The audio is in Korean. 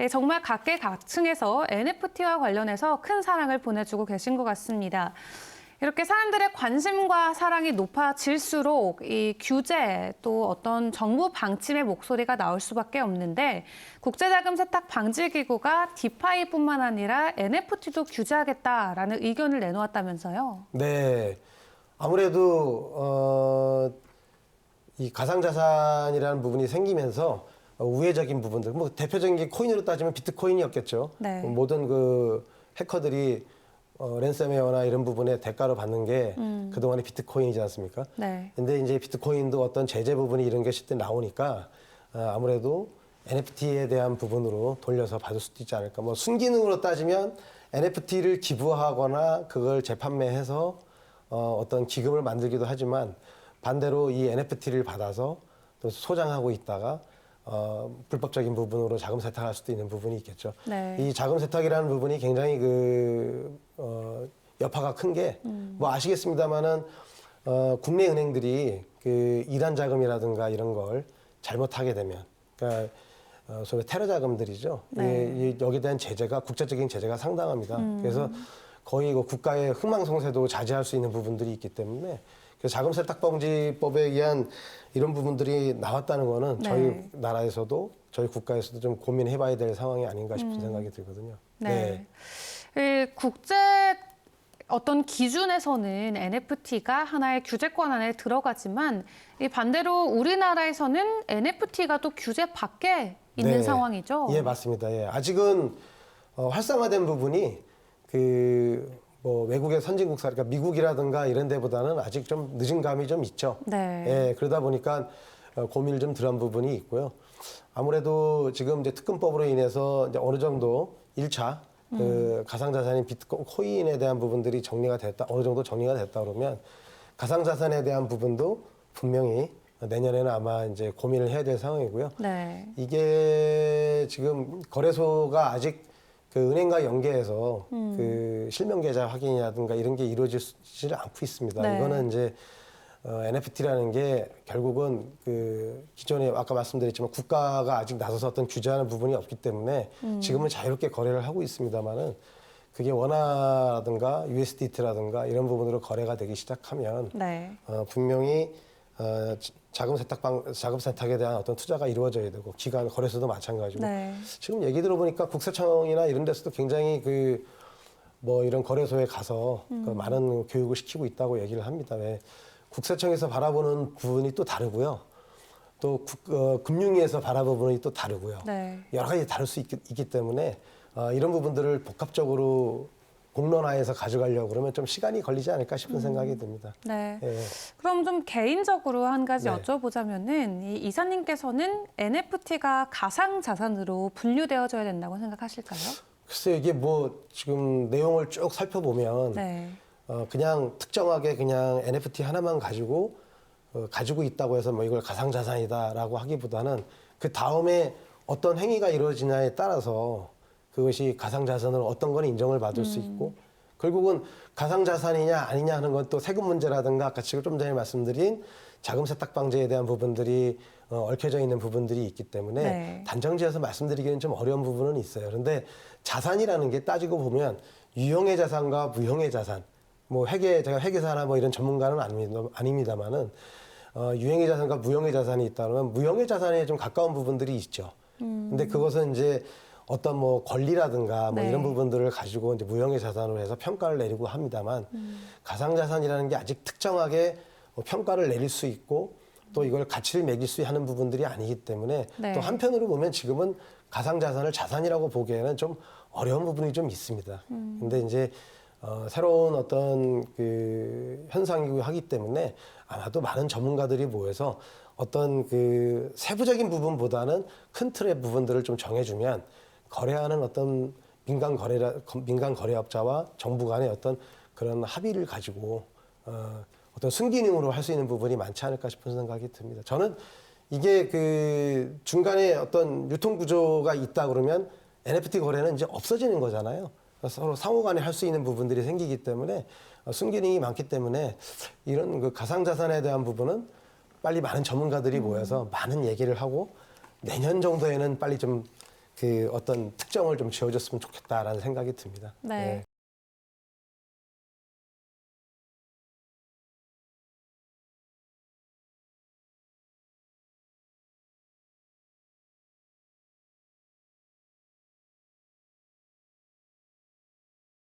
정말 각계각층에서 NFT와 관련해서 큰 사랑을 보내주고 계신 것 같습니다. 이렇게 사람들의 관심과 사랑이 높아질수록 이 규제 또 어떤 정부 방침의 목소리가 나올 수밖에 없는데 국제자금 세탁 방지 기구가 디파이뿐만 아니라 NFT도 규제하겠다라는 의견을 내놓았다면서요. 네, 아무래도 이 가상자산이라는 부분이 생기면서 우회적인 부분들, 뭐 대표적인 게 코인으로 따지면 비트코인이었겠죠. 네. 모든 그 해커들이 랜섬웨어나 이런 부분에 대가로 받는 게 그동안의 비트코인이지 않습니까? 네. 근데 이제 비트코인도 어떤 제재 부분이 이런 게 실제 나오니까 아무래도 NFT에 대한 부분으로 돌려서 받을 수도 있지 않을까. 뭐 순기능으로 따지면 NFT를 기부하거나 그걸 재판매해서 어떤 기금을 만들기도 하지만 반대로 이 NFT를 받아서 또 소장하고 있다가 불법적인 부분으로 자금 세탁할 수도 있는 부분이 있겠죠. 네. 이 자금 세탁이라는 부분이 굉장히 여파가 큰 게 뭐 아시겠습니다만은 국내 은행들이 그 이란 자금이라든가 이런 걸 잘못하게 되면 그러니까 소위 테러 자금들이죠. 네. 여기에 대한 제재가 국제적인 제재가 상당합니다. 그래서 거의 국가의 흥망성쇠도 자제할 수 있는 부분들이 있기 때문에 그래서 자금 세탁 방지법에 의한 이런 부분들이 나왔다는 거는 네. 저희 나라에서도 저희 국가에서도 좀 고민해봐야 될 상황이 아닌가 싶은 생각이 들거든요. 네. 국제 어떤 기준에서는 NFT가 하나의 규제권 안에 들어가지만 이 반대로 우리나라에서는 NFT가 또 규제 밖에 있는 네. 상황이죠. 예, 맞습니다. 예. 아직은 활성화된 부분이 뭐 외국의 선진국사, 그러니까 미국이라든가 이런 데보다는 아직 좀 늦은 감이 좀 있죠. 네. 예, 그러다 보니까 고민을 좀 덜한 부분이 있고요. 아무래도 지금 이제 특검법으로 인해서 이제 어느 정도 1차 그 가상자산인 비트코인에 대한 부분들이 정리가 됐다, 어느 정도 정리가 됐다 그러면 가상자산에 대한 부분도 분명히 내년에는 아마 이제 고민을 해야 될 상황이고요. 네. 이게 지금 거래소가 아직 그 은행과 연계해서 그 실명 계좌 확인이라든가 이런 게 이루어지지 않고 있습니다. 네. 이거는 이제 NFT라는 게 결국은 그 기존에 아까 말씀드렸지만 국가가 아직 나서서 어떤 규제하는 부분이 없기 때문에 지금은 자유롭게 거래를 하고 있습니다만은 그게 원화라든가 USDT라든가 이런 부분으로 거래가 되기 시작하면 네. 분명히 자금 세탁에 대한 어떤 투자가 이루어져야 되고 기관 거래소도 마찬가지고 네. 지금 얘기 들어보니까 국세청이나 이런 데서도 굉장히 뭐 이런 거래소에 가서 많은 교육을 시키고 있다고 얘기를 합니다. 왜 국세청에서 바라보는 부분이 또 다르고요. 또 금융위에서 바라보는 부분이 또 다르고요. 네. 여러 가지 다를 수 있기 때문에 이런 부분들을 복합적으로 공론화해서 가져가려고 그러면 좀 시간이 걸리지 않을까 싶은 생각이 듭니다. 네. 예. 그럼 좀 개인적으로 한 가지 네. 여쭤보자면은 이 이사님께서는 NFT가 가상 자산으로 분류되어져야 된다고 생각하실까요? 글쎄요, 이게 뭐 지금 내용을 쭉 살펴보면 네. 그냥 특정하게 그냥 NFT 하나만 가지고 있다고 해서 뭐 이걸 가상자산이다라고 하기보다는 그 다음에 어떤 행위가 이루어지냐에 따라서 그것이 가상자산으로 어떤 건 인정을 받을 수 있고 결국은 가상자산이냐 아니냐 하는 건 또 세금 문제라든가 아까 지금 좀 전에 말씀드린 자금 세탁 방지에 대한 부분들이 얽혀져 있는 부분들이 있기 때문에 네. 단정지어서 말씀드리기는 좀 어려운 부분은 있어요. 그런데 자산이라는 게 따지고 보면 유형의 자산과 무형의 자산, 뭐 제가 회계사나 뭐 이런 전문가는 아닙니다만은 유형의 자산과 무형의 자산이 있다 그러면 무형의 자산에 좀 가까운 부분들이 있죠. 근데 그것은 이제 어떤 뭐 권리라든가 뭐 네. 이런 부분들을 가지고 이제 무형의 자산으로 해서 평가를 내리고 합니다만 가상자산이라는 게 아직 특정하게 평가를 내릴 수 있고 또 이걸 가치를 매길 수 하는 부분들이 아니기 때문에 네. 또 한편으로 보면 지금은 가상자산을 자산이라고 보기에는 좀 어려운 부분이 좀 있습니다. 근데 이제 새로운 어떤 그 현상이고 하기 때문에 아마도 많은 전문가들이 모여서 어떤 그 세부적인 부분보다는 큰 틀의 부분들을 좀 정해주면 거래하는 어떤 민간 거래업자와 정부 간의 어떤 그런 합의를 가지고 어떤 순기능으로 할 수 있는 부분이 많지 않을까 싶은 생각이 듭니다. 저는 이게 그 중간에 어떤 유통 구조가 있다 그러면 NFT 거래는 이제 없어지는 거잖아요. 서로 상호간에 할 수 있는 부분들이 생기기 때문에 순기능이 많기 때문에 이런 그 가상자산에 대한 부분은 빨리 많은 전문가들이 모여서 많은 얘기를 하고 내년 정도에는 빨리 좀 그 어떤 특정을 좀 지어줬으면 좋겠다라는 생각이 듭니다. 네.